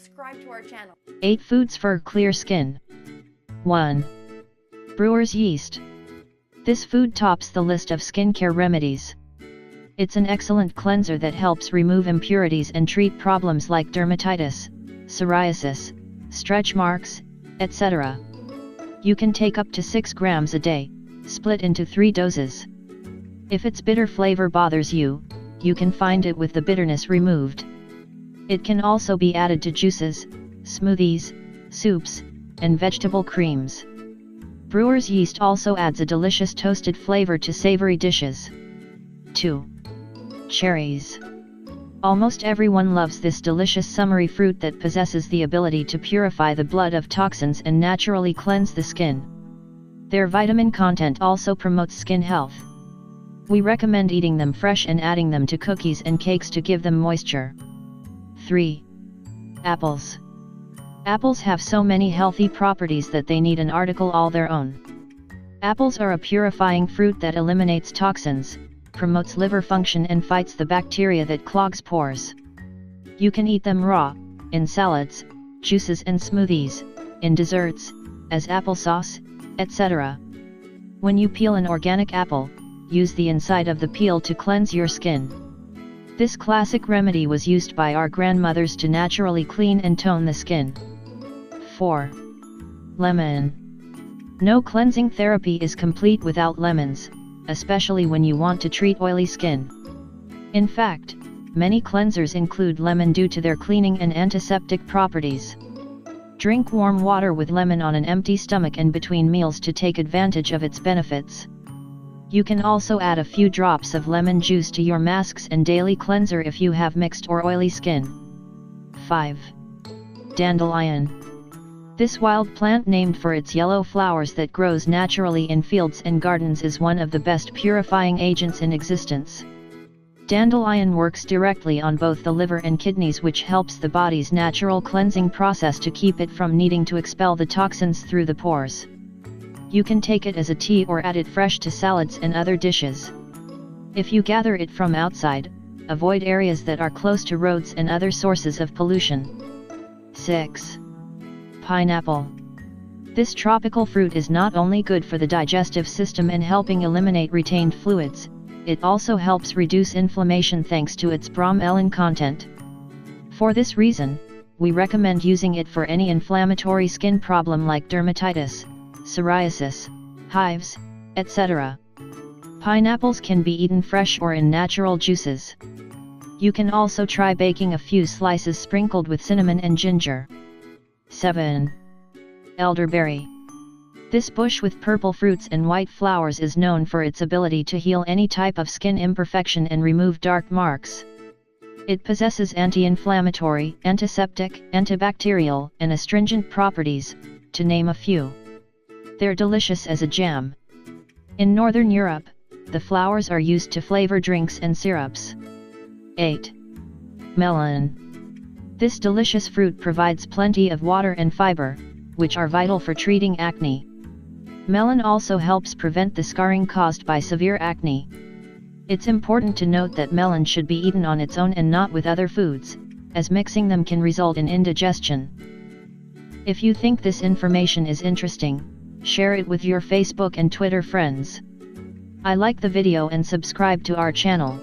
subscribe to our channel. 8 foods for clear skin. 1. Brewer's yeast. This food tops the list of skincare remedies. It's an excellent cleanser that helps remove impurities and treat problems like dermatitis, psoriasis, stretch marks, etc. You can take up to 6 grams a day, split into 3 doses. If its bitter flavor bothers you, you can find it with the bitterness removed. It can also be added to juices, smoothies, soups, and vegetable creams. Brewer's yeast also adds a delicious toasted flavor to savory dishes. 2. Cherries. Almost everyone loves this delicious summery fruit that possesses the ability to purify the blood of toxins and naturally cleanse the skin. Their vitamin content also promotes skin health. We recommend eating them fresh and adding them to cookies and cakes to give them moisture. 3. Apples. Apples have so many healthy properties that they need an article all their own. Apples are a purifying fruit that eliminates toxins, promotes liver function and fights the bacteria that clogs pores. You can eat them raw, in salads, juices and smoothies, in desserts, as applesauce, etc. When you peel an organic apple, use the inside of the peel to cleanse your skin. This classic remedy was used by our grandmothers to naturally clean and tone the skin. 4. Lemon. No cleansing therapy is complete without lemons, especially when you want to treat oily skin. In fact, many cleansers include lemon due to their cleaning and antiseptic properties. Drink warm water with lemon on an empty stomach and between meals to take advantage of its benefits. You can also add a few drops of lemon juice to your masks and daily cleanser if you have mixed or oily skin. 5. Dandelion. This wild plant named for its yellow flowers that grows naturally in fields and gardens is one of the best purifying agents in existence. Dandelion works directly on both the liver and kidneys, which helps the body's natural cleansing process to keep it from needing to expel the toxins through the pores. You can take it as a tea or add it fresh to salads and other dishes. If you gather it from outside, avoid areas that are close to roads and other sources of pollution. 6. Pineapple. This tropical fruit is not only good for the digestive system and helping eliminate retained fluids, it also helps reduce inflammation thanks to its bromelain content. For this reason, we recommend using it for any inflammatory skin problem like dermatitis, psoriasis, hives, etc. Pineapples can be eaten fresh or in natural juices. You can also try baking a few slices sprinkled with cinnamon and ginger. 7. Elderberry. This bush with purple fruits and white flowers is known for its ability to heal any type of skin imperfection and remove dark marks. It possesses anti-inflammatory, antiseptic, antibacterial, and astringent properties, to name a few. They're delicious as a jam. In Northern Europe, the flowers are used to flavor drinks and syrups. 8. Melon. This delicious fruit provides plenty of water and fiber, which are vital for treating acne. Melon also helps prevent the scarring caused by severe acne. It's important to note that melon should be eaten on its own and not with other foods, as mixing them can result in indigestion. If you think this information is interesting, share it with your Facebook and Twitter friends. I like the video and subscribe to our channel.